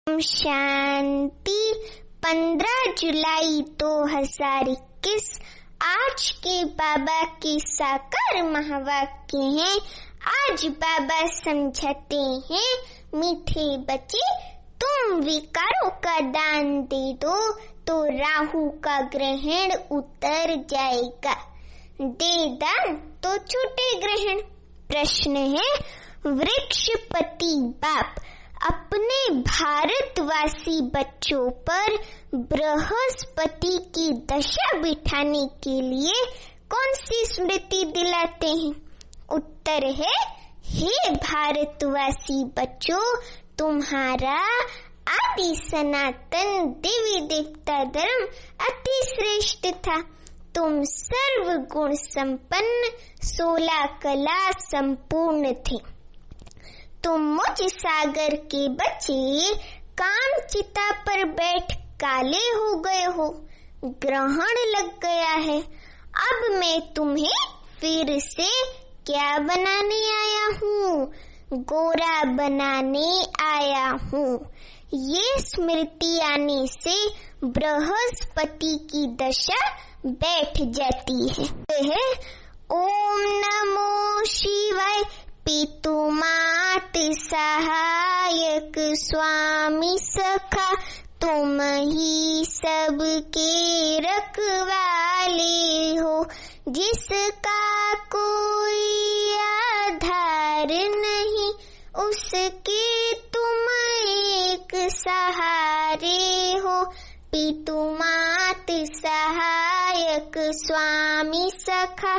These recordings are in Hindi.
शांति 15 जुलाई 2021 आज के बाबा के साकार महावाक्य हैं। आज बाबा समझाते हैं, मीठे बच्चे तुम विकारों का दान दे दो तो राहु का ग्रहण उतर जाएगा। दे दान तो छूटे ग्रहण। प्रश्न है, वृक्षपति बाप अपने भारतवासी बच्चों पर बृहस्पति की दशा बिठाने के लिए कौन सी स्मृति दिलाते हैं? उत्तर है, हे भारतवासी बच्चों, तुम्हारा आदि सनातन देवी देवता धर्म अति श्रेष्ठ था। तुम सर्व गुण संपन्न 16 कला संपूर्ण थे। तुम मुझ सागर के बच्चे काम चिता पर बैठ काले हो गए हो, ग्रहण लग गया है। अब मैं तुम्हें फिर से क्या बनाने आया हूँ? गोरा बनाने आया हूँ। ये स्मृति आने से बृहस्पति की दशा बैठ जाती है। ओम नमो शिवाय। पितु मात सहायक स्वामी सखा, तुम ही सबके रखवाले हो। जिसका कोई आधार नहीं, उसके तुम एक सहारे हो। पितु मात सहायक स्वामी सखा,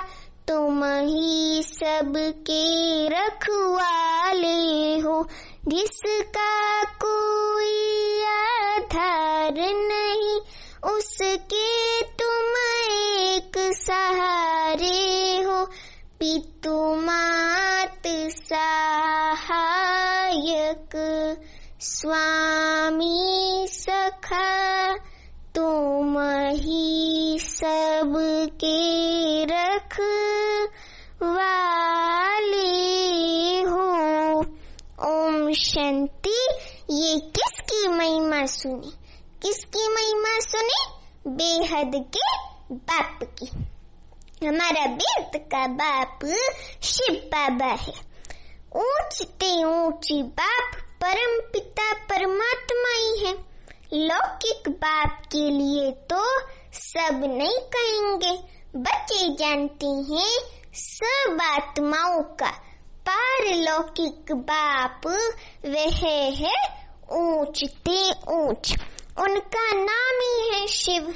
तुम ही सबके रखवाले हो। जिसका कोई आधार नहीं, उसके तुम एक सहारे हो। पितु मात सहायक स्वामी सखा, तुम ही सबके रखवाले हो। ओम शांति। ये किसकी महिमा सुनी? किसकी महिमा सुनी? बेहद के बाप की। हमारा बेहद का बाप शिव बाबा है। ऊंचते ऊंची बाप परम पिता परमात्मा ही है। लौकिक बाप के लिए तो सब नहीं कहेंगे। बच्चे जानते हैं सब आत्माओं का पारलौकिक बाप वह है ऊंचते ऊंच। उनका नाम ही है शिव।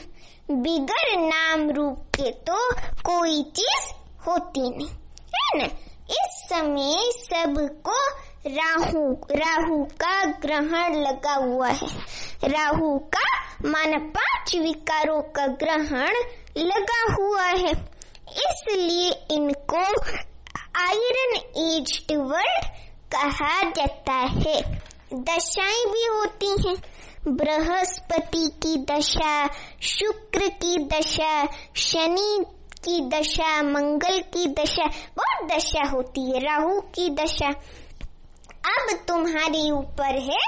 बिगर नाम रूप के तो कोई चीज होती नहीं, है न? इस समय सबको राहु का ग्रहण लगा हुआ है। राहु का मान 5 विकारों का ग्रहण लगा हुआ है। इसलिए इनको आयरन एज्ड वर्ल्ड कहा जाता है। दशाएं भी होती हैं। बृहस्पति की दशा, शुक्र की दशा, शनि की दशा, मंगल की दशा, बहुत दशा होती है। राहु की दशा। अब तुम्हारे ऊपर है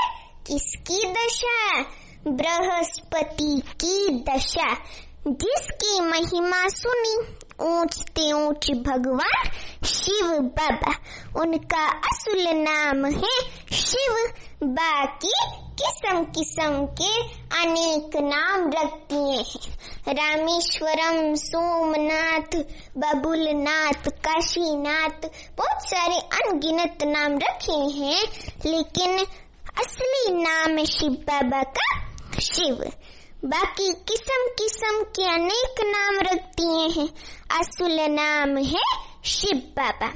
किसकी दशा? बृहस्पति की दशा। जिसकी महिमा सुनी ऊंचते ऊंच भगवान शिव बाबा, उनका असुल नाम है शिव। बाकी किस्म किस्म के अनेक नाम रख दिए हैं। रामेश्वरम, सोमनाथ, बबुलनाथ, काशीनाथ, बहुत सारे अनगिनत नाम रखे हैं, लेकिन असली नाम शिव बाबा का शिव। बाकी किस्म किस्म के अनेक नाम रख दिए हैं। असुल नाम है शिव बाबा।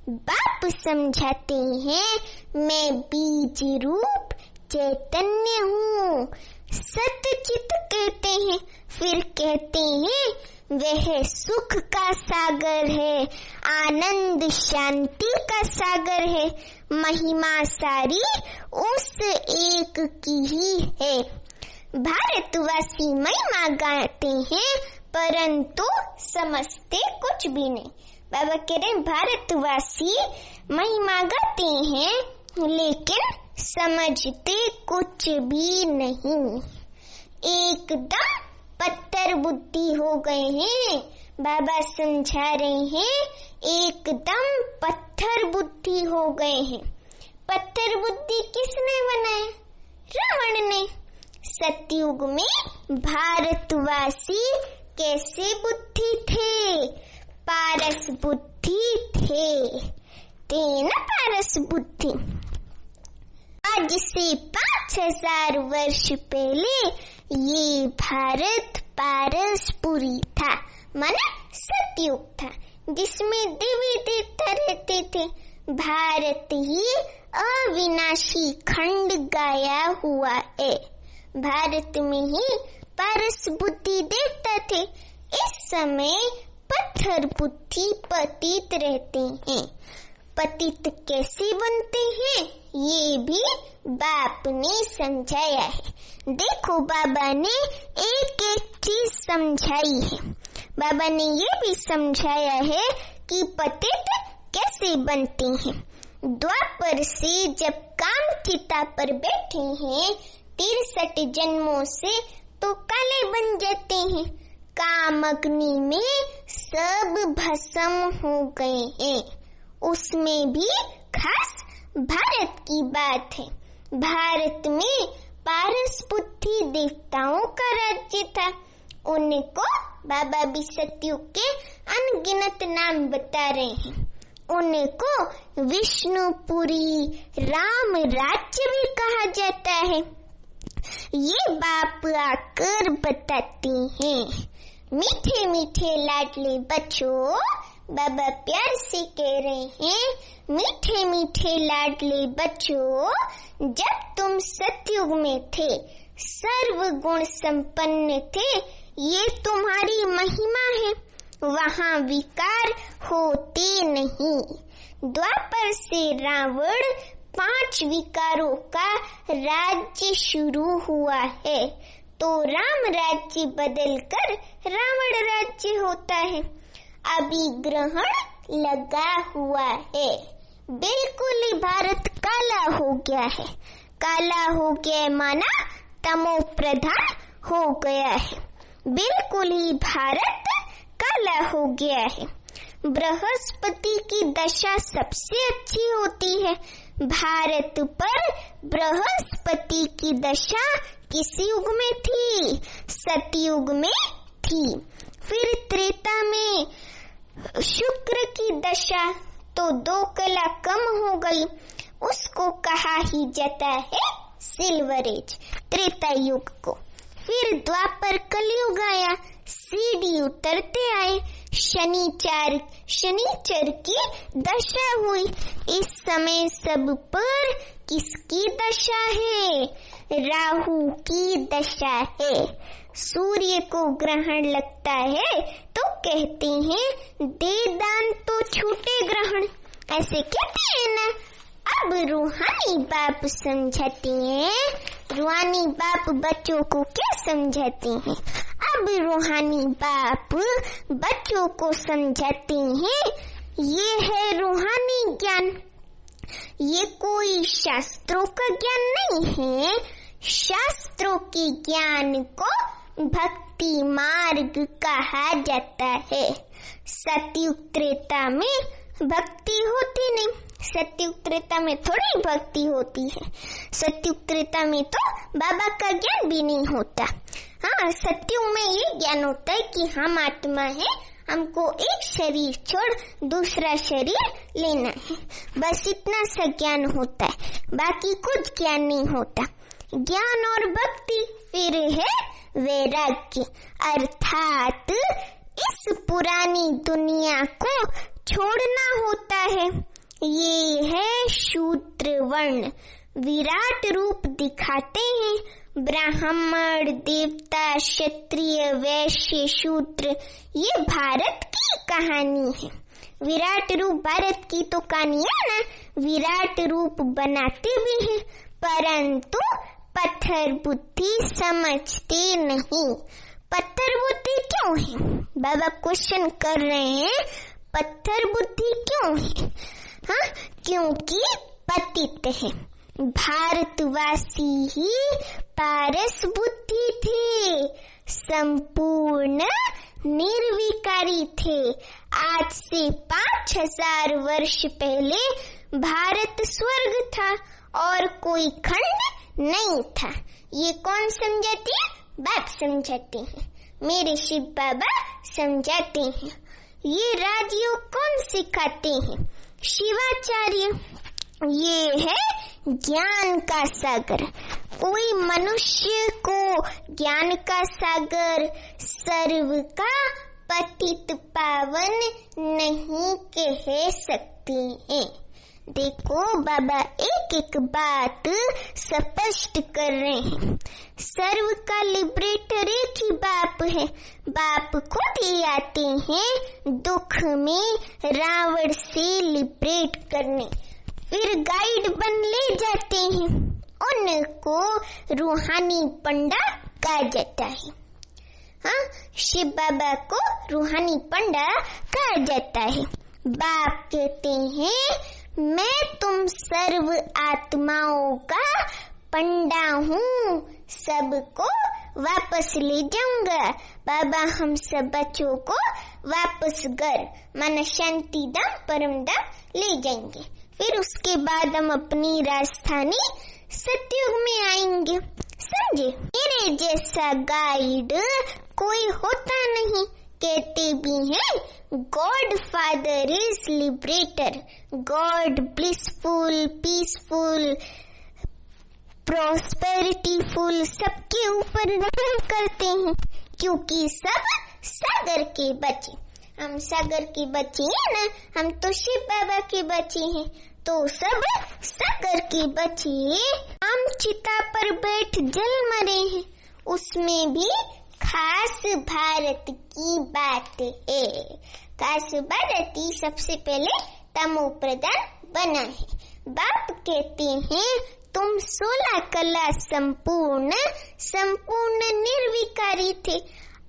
बाप समझाते हैं, मैं बीज रूप चैतन्य हूँ। सतचित कहते हैं, फिर कहते हैं वह सुख का सागर है, आनंद शांति का सागर है। महिमा सारी उस एक की ही है। भारतवासी महिमा गाते हैं, परंतु समझते कुछ भी नहीं। बाबा कह रहे हैं भारतवासी महिमा गाते हैं लेकिन समझते कुछ भी नहीं, एकदम पत्थर बुद्धि हो गए हैं। बाबा समझा रहे हैं, एकदम पत्थर बुद्धि हो गए हैं। पत्थर बुद्धि किसने बनाया? रावण ने। सतयुग में भारतवासी कैसे बुद्धि थे? पारस बुद्धि थे ना, पारस बुद्धि। आज से 5000 वर्ष पहले ये भारत पारसपुरी था, माना सतयुग था, जिसमें देवी देवता रहते थे। भारत ही अविनाशी खंड गाया हुआ है। भारत में ही पारस बुद्धि देवता थे। इस समय पत्थर बुद्धि पतित रहते हैं। पतित कैसे बनते हैं, ये भी बाप ने समझाया है। देखो, बाबा ने एक एक चीज समझाई है। बाबा ने ये भी समझाया है कि पतित कैसे बनते हैं। द्वापर से जब काम चिता पर बैठे हैं 63 जन्मों से, तो काले बन जाते हैं। काम अग्नि में सब भस्म हो गए हैं। उसमें भी खास भारत की बात है। भारत में पारस बुद्धि देवताओं का राज्य था। उनको बाबा भी सतयुग के अनगिनत नाम बता रहे हैं। उनको विष्णुपुरी राम राज्य भी कहा जाता है। ये बाप आकर बताते हैं। मीठे मीठे लाडले बच्चों, बाबा प्यार से कह रहे हैं, मीठे मीठे लाडले बच्चों, जब तुम सतयुग में थे, सर्व गुण संपन्न थे, ये तुम्हारी महिमा है। वहाँ विकार होते नहीं। द्वापर से रावण 5 विकारों का राज्य शुरू हुआ है, तो राम राज्य बदलकर रावण राज्य होता है। अभी ग्रहण लगा हुआ है। बिल्कुल ही भारत काला हो गया है। काला हो गया माना तमो प्रधान हो गया है। बिल्कुल ही भारत काला हो गया है। बृहस्पति की दशा सबसे अच्छी होती है। भारत पर बृहस्पति की दशा किस युग में थी? सतयुग में थी। फिर त्रेता में शुक्र की दशा, तो 2 कला कम हो गई। उसको कहा ही जाता है सिल्वर एज, त्रेता युग को। फिर द्वापर कलयुग आया, सीढ़ी उतरते आए। शनिचर की दशा हुई। इस समय सब पर किसकी दशा है? राहु की दशा है। सूर्य को ग्रहण लगता है तो कहते हैं दे दान तो छूटे ग्रहण, ऐसे कहते हैं ना। अब रूहानी बाप समझाते हैं। रूहानी बाप बच्चों को क्या समझाते हैं? अब रूहानी बाप बच्चों को समझाते हैं, ये है रूहानी ज्ञान। ये कोई शास्त्रों का ज्ञान नहीं है। शास्त्रों के ज्ञान को भक्ति मार्ग कहा जाता है। सतयुग त्रेता में भक्ति होती नहीं। सतयुग त्रेता में थोड़ी भक्ति होती है। सतयुग त्रेता में तो बाबा का ज्ञान भी नहीं होता। हाँ, सतयुग में ये ज्ञान होता है कि हम आत्मा है, हमको एक शरीर छोड़ दूसरा शरीर लेना है। बस इतना सा ज्ञान होता है, बाकी कुछ ज्ञान नहीं होता। ज्ञान और भक्ति फिर है वैराग्य, अर्थात इस पुरानी दुनिया को छोड़ना होता है। ये है शूद्र वर्ण। विराट रूप दिखाते हैं। ब्राह्मण, देवता, क्षत्रिय, वैश्य, शूद्र, ये भारत की कहानी है। विराट रूप भारत की तो कहानी है ना। विराट रूप बनाते भी हैं, परंतु पत्थर बुद्धि समझते नहीं। पत्थर बुद्धि क्यों है? बाबा क्वेश्चन कर रहे हैं, पत्थर बुद्धि क्यों है? हाँ, क्योंकि पतित है। भारतवासी ही पारस बुद्धि थे, संपूर्ण निर्विकारी थे। आज से 5000 वर्ष पहले भारत स्वर्ग था और कोई खंड नहीं था। ये कौन समझाते हैं? बाप समझाते हैं, मेरे शिव बाबा समझाते हैं। ये राजयोग कौन सिखाते हैं? शिवाचार्य। ये है ज्ञान का सागर। कोई मनुष्य को ज्ञान का सागर, सर्व का पतित पावन नहीं कह सकते हैं। देखो बाबा एक एक बात स्पष्ट कर रहे हैं। सर्व का लिबरेटर एक ही बाप है। बाप खुद ही आते हैं दुख में रावण से लिबरेट करने, फिर गाइड बन ले जाते हैं। उनको रूहानी पंडा कहा जाता है। हाँ, शिव बाबा को रूहानी पंडा कहा जाता है। बाप कहते हैं मैं तुम सर्व आत्माओं का पंडा हूँ, सबको वापस ले जाऊंगा। बाबा हम सब बच्चों को वापस घर मन शांति धाम परम धाम ले जाएंगे। फिर उसके बाद हम अपनी राजधानी सतयुग में आएंगे। समझे? मेरे जैसा गाइड कोई होता नहीं। कहते भी हैं God father is liberator, God blissful, peaceful, prosperityful, सबके ऊपर रहम करते हैं, क्योंकि सब सागर के बच्चे। हम सागर के बच्चे हैं ना, हम तो शिव बाबा के बच्चे हैं, तो सब सागर के बच्चे हम चिता पर बैठ जल मरे हैं। उसमें भी खास भारत की बात है। खास भारत ही सबसे पहले तमो प्रधान बना है। बाप कहते हैं तुम 16 कला संपूर्ण निर्विकारी थे।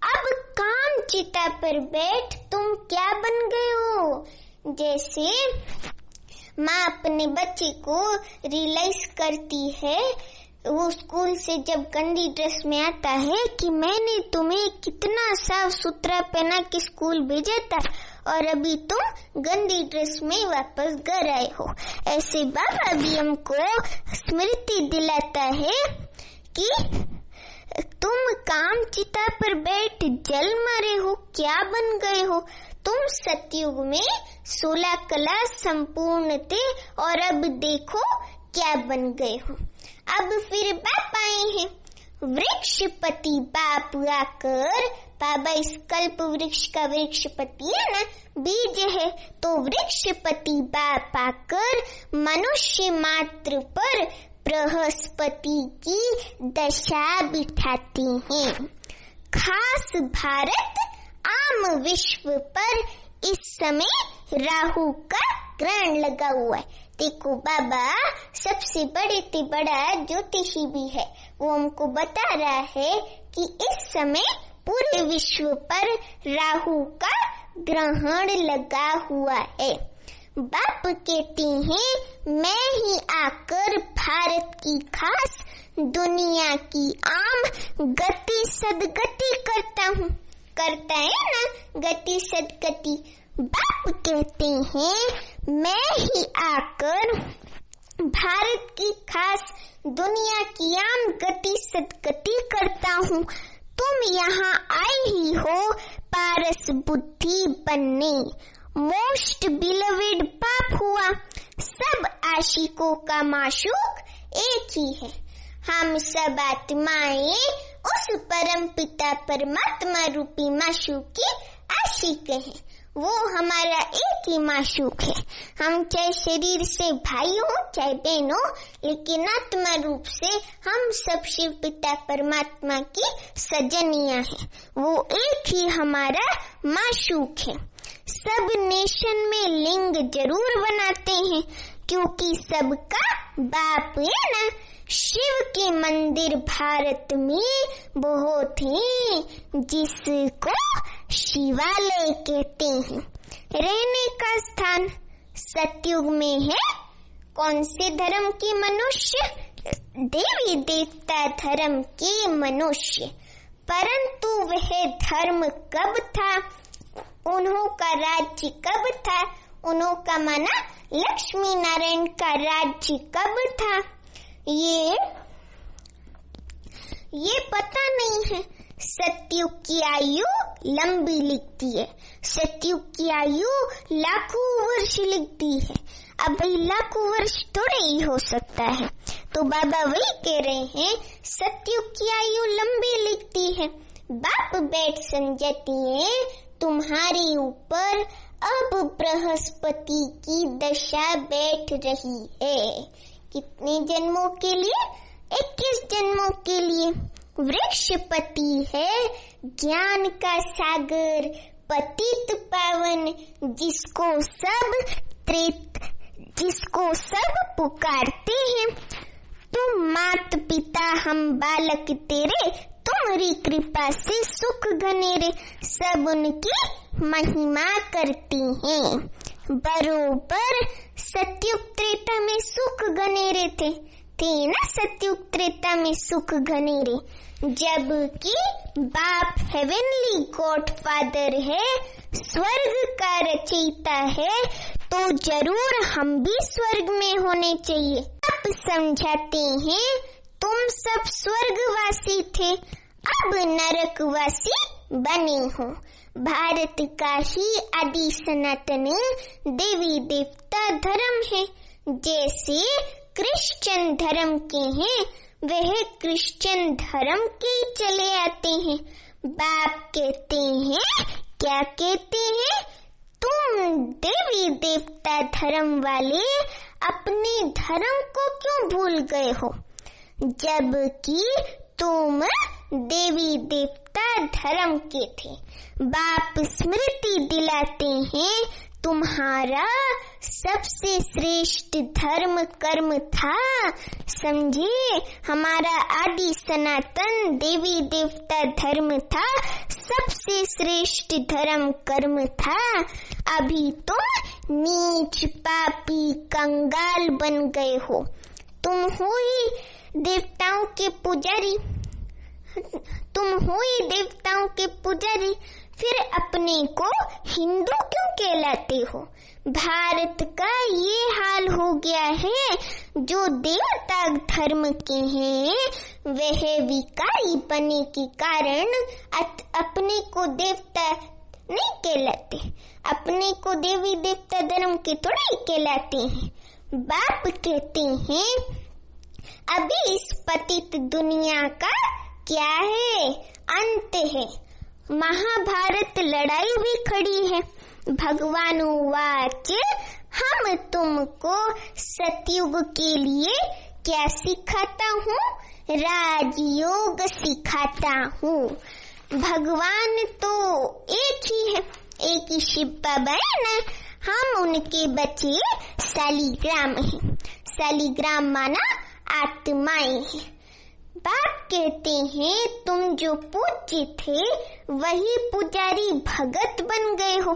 अब काम चिता पर बैठ तुम क्या बन गए हो? जैसे माँ अपने बच्चे को रियलाइज करती है, वो स्कूल से जब गंदी ड्रेस में आता है कि मैंने तुम्हें कितना साफ सुथरा पहना के स्कूल भेजा था और अभी तुम गंदी ड्रेस में वापस घर आए हो। ऐसे बाबा भी हमको स्मृति दिलाता है कि तुम काम चिता पर बैठ जल मरे हो, क्या बन गए हो? तुम सतयुग में 16 कला संपूर्ण थे और अब देखो क्या बन गए हो। अब फिर बाप आए हैं, वृक्षपति बाप आकर, बाबा इस कल्प वृक्ष का वृक्षपति है ना, बीज है, तो वृक्षपति बाप आकर मनुष्य मात्र पर बृहस्पति की दशा बिठाते हैं। खास भारत आम विश्व पर इस समय राहु का ग्रहण लगा हुआ है। देखो बाबा सबसे बड़े से बड़ा ज्योतिषी भी है, वो हमको बता रहा है कि इस समय पूरे विश्व पर राहु का ग्रहण लगा हुआ है। बाप कहते हैं मैं ही आकर भारत की खास दुनिया की आम गति सदगति करता हूँ। करता है ना गति सदगति। बाप कहते हैं मैं ही आकर भारत की खास दुनिया की आम गति सदगति करता हूँ। तुम यहाँ आए ही हो पारस बुद्धि बनने। मोस्ट बिलवेड बाप हुआ। सब आशिकों का माशूक एक ही है। हम सब आत्माएं उस परम पिता परमात्मा रूपी माशूक की आशिक हैं। वो हमारा एक ही माशूक है। हम चाहे शरीर से भाई हो चाहे बहन हो, लेकिन आत्मा रूप से हम सब शिव पिता परमात्मा की सजनियां हैं। वो एक ही हमारा माशूक है। सब नेशन में लिंग जरूर बनाते हैं, क्योंकि सबका बाप है ना। शिव के मंदिर भारत में बहुत हैं, जिसको शिवालय कहते हैं। रहने का स्थान सतयुग में है कौन से धर्म के मनुष्य? देवी देवता धर्म के मनुष्य। परंतु वह धर्म कब था? उन्हों का राज्य कब था? उन्हों का माना लक्ष्मी नारायण का राज्य कब था? ये पता नहीं है। सतयुग की आयु लंबी लिखती है, सतयुग की आयु लाखों वर्ष लिखती है। अब लाखों वर्ष थोड़े ही हो सकता है। तो बाबा वही कह रहे हैं, सतयुग की आयु लंबी लिखती है। बाप बैठ समझती है, तुम्हारे ऊपर अब बृहस्पति की दशा बैठ रही है। कितने जन्मों के लिए? 21 जन्मों के लिए। वृक्षपति है ज्ञान का सागर, पतित पावन, जिसको सब पुकारते हैं। तुम मात पिता हम बालक तेरे, तुम्हारी कृपा से सुख घनेरे, सब उनकी महिमा करती हैं। बरोबर सतयुग त्रेता में सुख घनेरे थे ना, सतयुग त्रेता में सुख घनेरे। जबकि बाप हेवनली गॉड फादर है, स्वर्ग का रचयिता है, तो जरूर हम भी स्वर्ग में होने चाहिए। आप समझाते हैं, तुम सब स्वर्गवासी थे, अब नरकवासी बने हो। भारत का ही आदि सनातन देवी देवता धर्म है। जैसे क्रिश्चियन धर्म के हैं, वह क्रिश्चियन धर्म के चले आते हैं। बाप कहते हैं, क्या कहते हैं? तुम देवी देवता धर्म वाले अपने धर्म को क्यों भूल गए हो? जबकि तुम देवी देवता धर्म के थे। बाप स्मृति दिलाते हैं, तुम्हारा सबसे श्रेष्ठ धर्म कर्म था। समझे, हमारा आदि सनातन देवी देवता धर्म था, सबसे श्रेष्ठ धर्म कर्म था। अभी तुम नीच पापी कंगाल बन गए हो। तुम हो ही देवताओं के पुजारी, फिर अपने को हिंदू क्यों कहलाते हो? भारत का ये हाल हो गया है। जो देवता धर्म के हैं, वह विकारी बनने के कारण अपने को देवता नहीं कहलाते, अपने को देवी देवता धर्म के थोड़े ही कहलाते हैं। बाप कहते हैं, अभी इस पतित दुनिया का क्या है? अंत है। महाभारत लड़ाई भी खड़ी है। भगवान वाच, हम तुमको सतयुग के लिए क्या सिखाता हूँ? राजयोग सिखाता हूँ। भगवान तो एक ही है, एक ही शिव बाबा है ना। हम उनके बच्चे शालिग्राम हैं। शालिग्राम माना आत्माएं हैं। बाप कहते हैं, तुम जो पूज्य थे वही पुजारी भगत बन गए हो।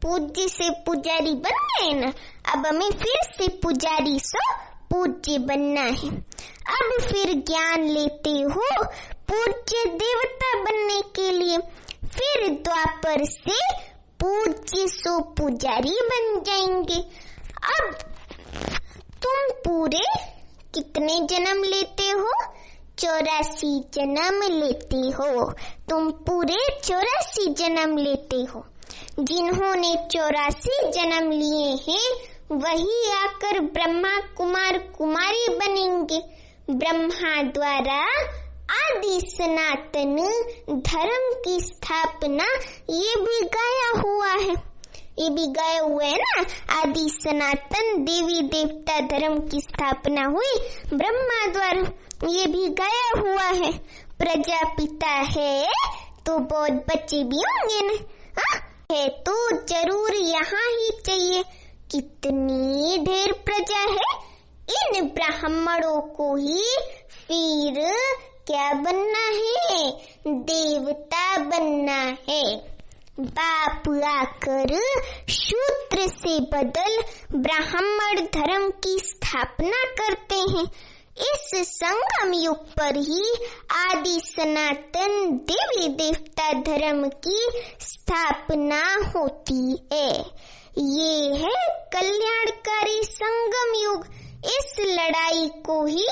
पूज्य से पुजारी बन गए ना, अब हमें फिर से पुजारी से पूज्य बनना है। अब फिर ज्ञान लेते हो पूज्य देवता बनने के लिए, फिर द्वापर से पूज्य सो पुजारी बन जाएंगे। अब तुम पूरे कितने जन्म लेते हो? 84 जन्म लेते हो। तुम पूरे 84 जन्म लेते हो। जिन्होंने 84 जन्म लिए हैं, वही आकर ब्रह्मा कुमार कुमारी बनेंगे। ब्रह्मा द्वारा आदि सनातन धर्म की स्थापना ये भी गाया हुआ है। ये भी गाया हुआ है ना, आदि सनातन देवी देवता धर्म की स्थापना हुई ब्रह्मा द्वारा। ये भी गाया हुआ है। प्रजापिता है तो बहुत बच्चे भी होंगे ना, है तो जरूर यहाँ ही चाहिए। कितनी ढेर प्रजा है। इन ब्राह्मणों को ही फिर क्या बनना है? देवता बनना है। बाप आकर शूद्र से बदल ब्राह्मण धर्म की स्थापना करते हैं। इस संगम युग पर ही आदि सनातन देवी देवता धर्म की स्थापना होती है। ये है कल्याणकारी संगम युग। इस लड़ाई को ही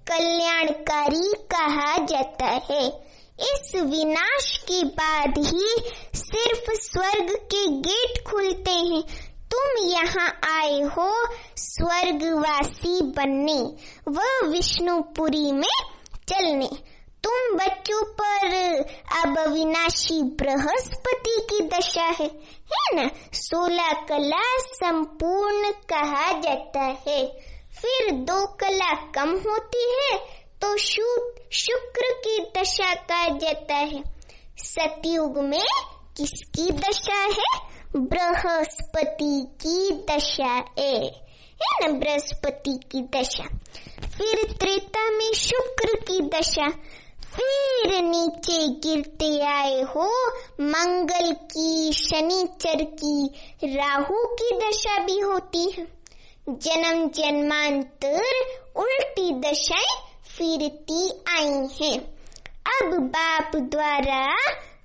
कल्याणकारी कहा जाता है। इस विनाश के बाद ही सिर्फ स्वर्ग के गेट खुलते हैं। तुम यहाँ आए हो स्वर्गवासी बनने व विष्णुपुरी में चलने। तुम बच्चों पर अब अविनाशी बृहस्पति की दशा है ना। 16 कला संपूर्ण कहा जाता है। फिर 2 कला कम होती है तो शुक्र की दशा कहा जाता है। सतयुग में किसकी दशा है? बृहस्पति की दशा है ना, बृहस्पति की दशा। फिर त्रेता में शुक्र की दशा। फिर नीचे गिरते आए हो मंगल की, शनिचर की, राहु की दशा भी होती है। जन्म जन्मांतर उल्टी दशाएं फिरती आई हैं। अब बाप द्वारा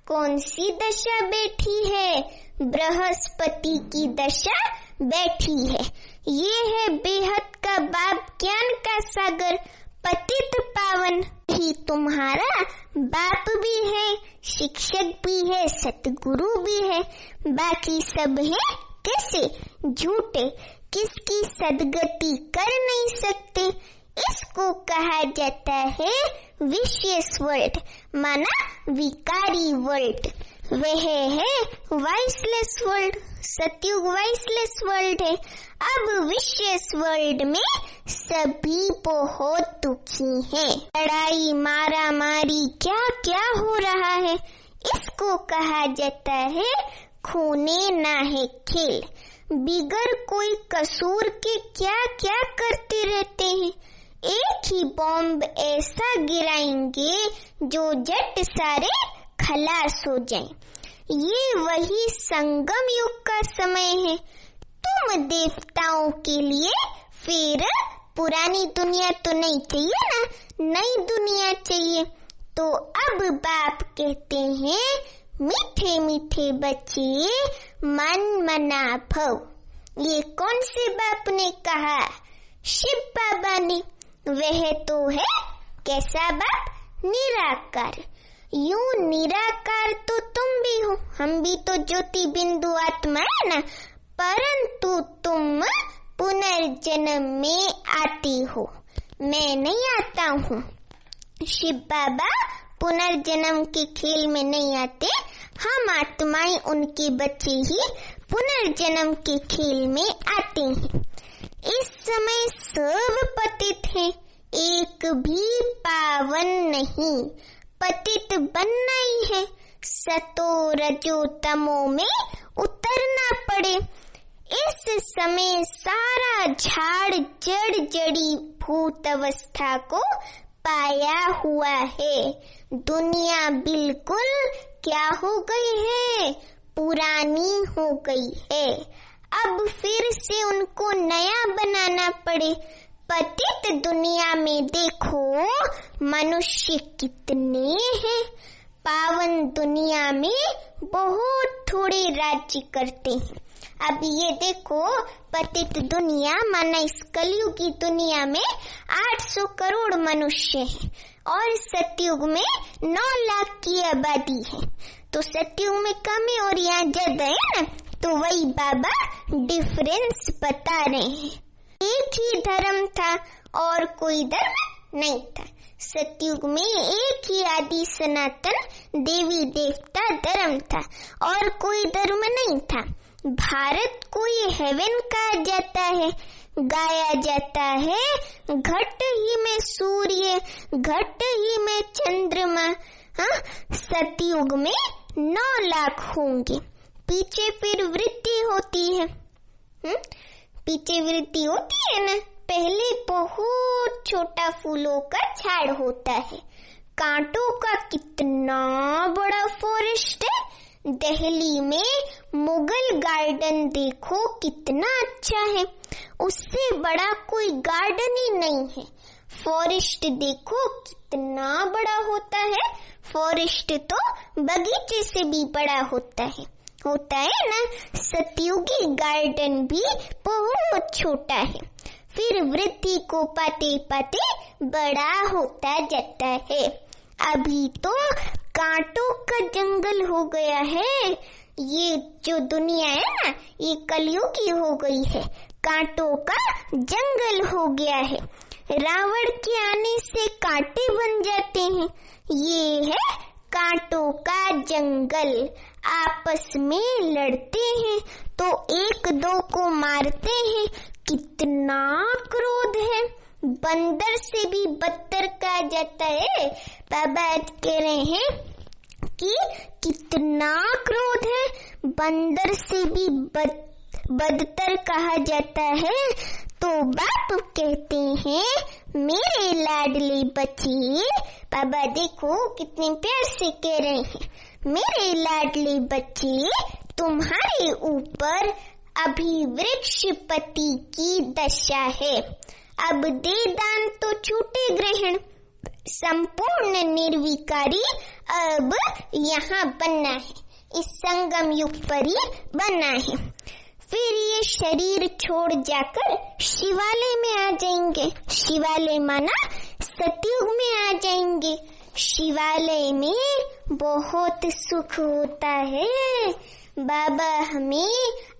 कौन सी दशा बैठी है? बृहस्पति की दशा बैठी है। ये है बेहद का बाप, ज्ञान का सागर, पतित पावन ही तुम्हारा बाप भी है, शिक्षक भी है, सतगुरु भी है। बाकी सब है कैसे? झूठे, किसकी सदगति कर नहीं सकते। इसको कहा जाता है विशेष वर्ल्ड, माना विकारी वर्ल्ड। वह है वाइसलेस वर्ल्ड। सतयुग वाइसलेस वर्ल्ड है। अब विशेष वर्ल्ड में सभी बहुत दुखी हैं। लड़ाई, मारा मारी, क्या क्या हो रहा है। इसको कहा जाता है खूने ना है खेल। बिगर कोई कसूर के क्या क्या करते रहते हैं। एक ही बॉम्ब ऐसा गिराएंगे जो झट सारे खलास हो जाएं। ये वही संगम युग का समय है। तुम देवताओं के लिए फिर पुरानी दुनिया तो नहीं चाहिए ना, नई दुनिया चाहिए। तो अब बाप कहते हैं मीठे मीठे बच्चे मन मना भव। ये कौन से बाप ने कहा? शिव बाबा ने। वह तो है कैसा बाप? निराकार। यूं निराकार तो तुम भी हो, हम भी तो ज्योति बिंदु आत्मा है ना। परंतु तुम पुनर्जन्म में आते हो, मैं नहीं आता हूँ। शिव बाबा पुनर्जन्म के खेल में नहीं आते। हम आत्माएं, उनके बच्चे ही पुनर्जन्म के खेल में आते हैं। इस समय सब पतित हैं, एक भी पावन नहीं। पतित बनना ही है, सतो रजो तमो में उतरना पड़े। इस समय सारा झाड़ जड़ जड़ी भूत अवस्था को पाया हुआ है। दुनिया बिल्कुल क्या हो गई है? पुरानी हो गई है। अब फिर से उनको नया बनाना पड़े। पतित दुनिया में देखो मनुष्य कितने हैं। पावन दुनिया में बहुत थोड़े राज्य करते हैं। अब ये देखो पतित दुनिया, माना इस कलयुगी दुनिया में 800 करोड़ मनुष्य हैं और सतयुग में 9 लाख की आबादी है। तो सतयुग में कम है और यहाँ ज्यादा है ना। तो वही बाबा डिफरेंस बता रहे हैं। एक ही धर्म था और कोई धर्म नहीं था। सतयुग में एक ही आदि सनातन देवी देवता धर्म था और कोई धर्म नहीं था। भारत को ये हेवन कहा जाता है, गाया जाता है। घट ही में सूर्य, घट ही में चंद्रमा। हाँ, सतयुग में 9 लाख होंगे। पीछे फिर वृद्धि होती है। पीछे वृद्धि होती है ना। पहले बहुत छोटा फूलों का झाड़ होता है। कांटों का कितना बड़ा फॉरेस्ट है। दिल्ली में मुगल गार्डन देखो कितना अच्छा है, उससे बड़ा कोई गार्डन ही नहीं है। फॉरेस्ट देखो कितना बड़ा होता है, फॉरेस्ट तो बगीचे से भी बड़ा होता है ना। सतयुगी गार्डन भी बहुत छोटा है, फिर वृद्धि को पाते पाते बड़ा होता जाता है। अभी तो कांटों का जंगल हो गया है। ये जो दुनिया है ना, ये कलयुगी हो गई है, कांटों का जंगल हो गया है। रावण के आने से कांटे बन जाते हैं। ये है कांटों का जंगल। आपस में लड़ते हैं तो एक दो को मारते हैं। कितना क्रोध है, बंदर से भी बदतर कहा जाता है। बाबा कह रहे हैं कि कितना क्रोध है, बंदर से भी बदतर कहा जाता है। तो बाप कहते हैं मेरे लाडले बच्चे, बाबा देखो कितने प्यार से कह रहे हैं, मेरे लाडले बच्चे तुम्हारे ऊपर अभी वृक्षपति की दशा है। अब दे दान तो छूटे ग्रहण, संपूर्ण निर्विकारी अब यहाँ बनना है, इस संगम युग पर ही बनना है। फिर ये शरीर छोड़ जाकर शिवालय में आ जाएंगे। शिवालय माना सतयुग में आ जाएंगे। शिवालय में बहुत सुख होता है। बाबा हमें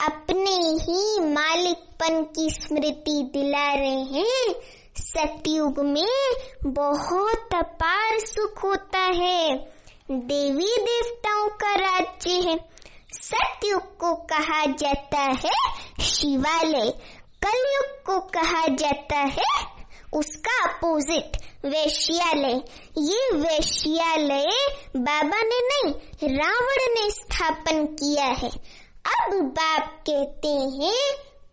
अपने ही मालिकपन की स्मृति दिला रहे हैं। सतयुग में बहुत अपार सुख होता है, देवी देवताओं का राज्य है। सतयुग को कहा जाता है शिवालय, कलयुग को कहा जाता है उसका अपोजिट वैश्यालय। ये वैश्यालय बाबा ने नहीं, रावण ने स्थापन किया है। अब बाप कहते हैं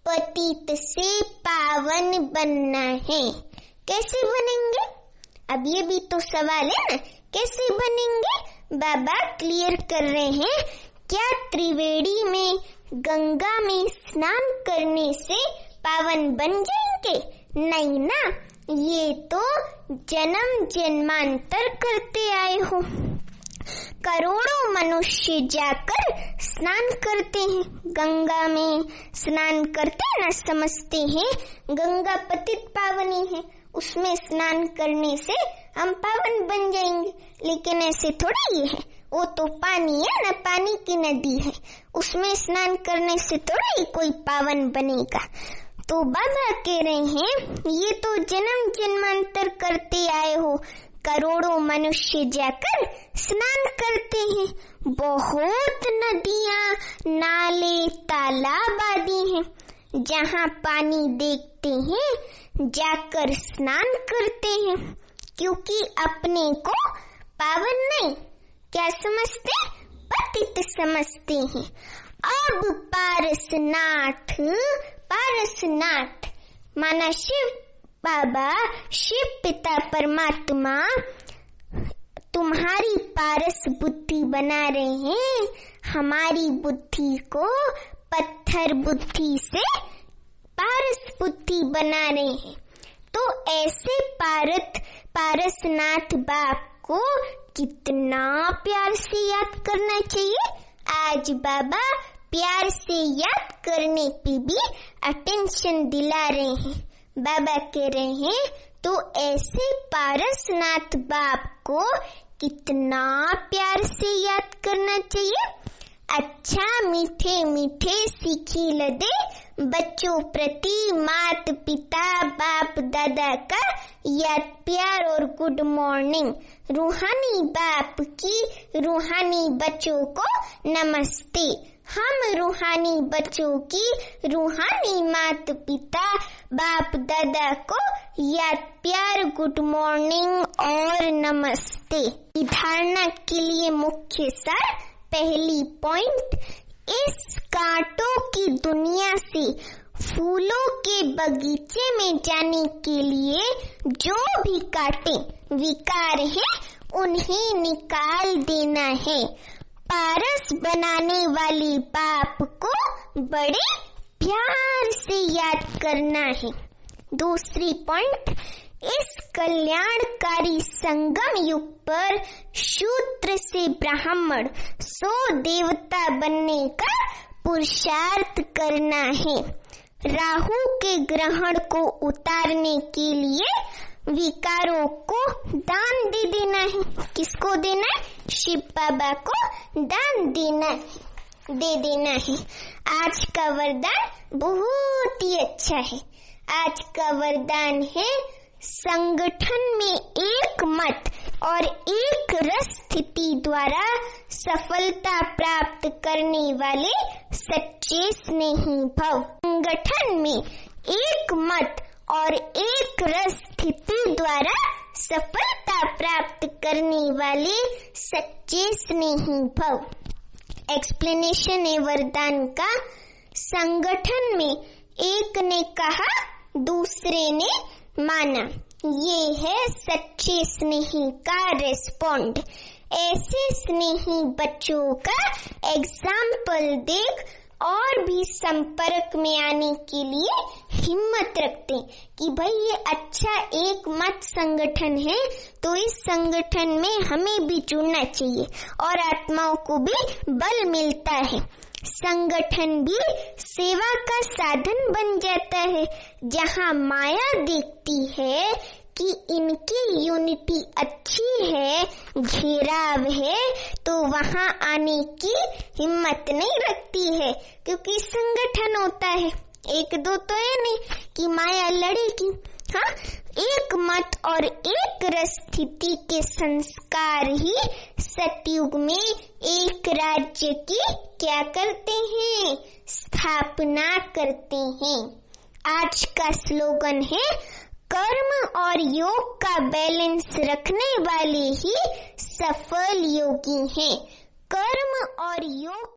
पतित से पावन बनना है। कैसे बनेंगे? अब ये भी तो सवाल है ना, कैसे बनेंगे? बाबा क्लियर कर रहे हैं, क्या त्रिवेणी में गंगा में स्नान करने से पावन बन जाएंगे? नहीं ना, ये तो जन्म जन्मांतर करते आए हो। करोड़ों मनुष्य जाकर स्नान करते हैं, गंगा में स्नान करते ना, समझते हैं गंगा पतित पावनी है, उसमें स्नान करने से हम पावन बन जाएंगे। लेकिन ऐसे थोड़ी ही है, वो तो पानी है ना, पानी की नदी है, उसमें स्नान करने से थोड़ा ही कोई पावन बनेगा। तो बाबा कह रहे हैं ये तो जन्म जन्मांतर करते आए हो, करोड़ों मनुष्य जाकर स्नान करते हैं। बहुत नदियाँ, नाले, तालाब आदि हैं, जहाँ पानी देखते हैं जाकर स्नान करते हैं, क्योंकि अपने को पावन नहीं क्या समझते, पतित समझते हैं। अब पारसनाथ माना शिव बाबा, शिव पिता परमात्मा तुम्हारी पारस बुद्धि बना रहे हैं, हमारी बुद्धि को पत्थर बुद्धि से पारस बुद्धि बना रहे हैं। तो ऐसे पारसनाथ बाप को कितना प्यार से याद करना चाहिए। आज बाबा प्यार से याद करने पे भी अटेंशन दिला रहे हैं। बाबा कह रहे हैं तो ऐसे पारसनाथ बाप को कितना प्यार से याद करना चाहिए। अच्छा मीठे मीठे सीखी लदे बच्चों प्रति माता पिता बाप दादा का याद प्यार और गुड मॉर्निंग। रूहानी बाप की रूहानी बच्चों को नमस्ते। हम रूहानी बच्चों की रूहानी माता पिता बाप दादा को याद प्यार गुड मॉर्निंग और नमस्ते। धारणा के लिए मुख्य सार, पहली पॉइंट, इस कांटों की दुनिया से फूलों के बगीचे में जाने के लिए जो भी कांटे विकार हैं उन्हें निकाल देना है। पारस बनाने वाले बाप को बड़े प्यार से याद करना है। दूसरी पॉइंट, इस कल्याणकारी संगम युग पर शूद्र से ब्राह्मण सो देवता बनने का पुरुषार्थ करना है। राहु के ग्रहण को उतारने के लिए विकारों को दान दे देना है। किसको देना है? शिव बाबा को दान दे देना है। आज का वरदान बहुत ही अच्छा है। आज का वरदान है, संगठन में एक मत और एक रस स्थिति द्वारा सफलता प्राप्त करने वाले सच्चे स्नेही भव। संगठन में एक मत और एक रस स्थिति द्वारा सफलता प्राप्त करने वाले सच्चे स्नेही भव। एक्सप्लेनेशन है वरदान का। संगठन में एक ने कहा, दूसरे ने माना, ये है सच्चे स्नेही का रिस्पॉन्ड। ऐसे स्नेही बच्चों का एग्जाम्पल देख और भी संपर्क में आने के लिए हिम्मत रखते कि भाई ये अच्छा एक मत संगठन है, तो इस संगठन में हमें भी जुड़ना चाहिए और आत्माओं को भी बल मिलता है। संगठन भी सेवा का साधन बन जाता है। जहाँ माया देखती है कि इनकी यूनिटी अच्छी है, घेराव है, तो वहाँ आने की हिम्मत नहीं रखती है, क्योंकि संगठन होता है। एक दो तो है नहीं कि माया लड़ेगी। हाँ, एक मत और एक रस स्थिति के संस्कार ही सतयुग में एक राज्य की क्या करते हैं? स्थापना करते हैं। आज का स्लोगन है, कर्म और योग का बैलेंस रखने वाले ही सफल योगी हैं। कर्म और योग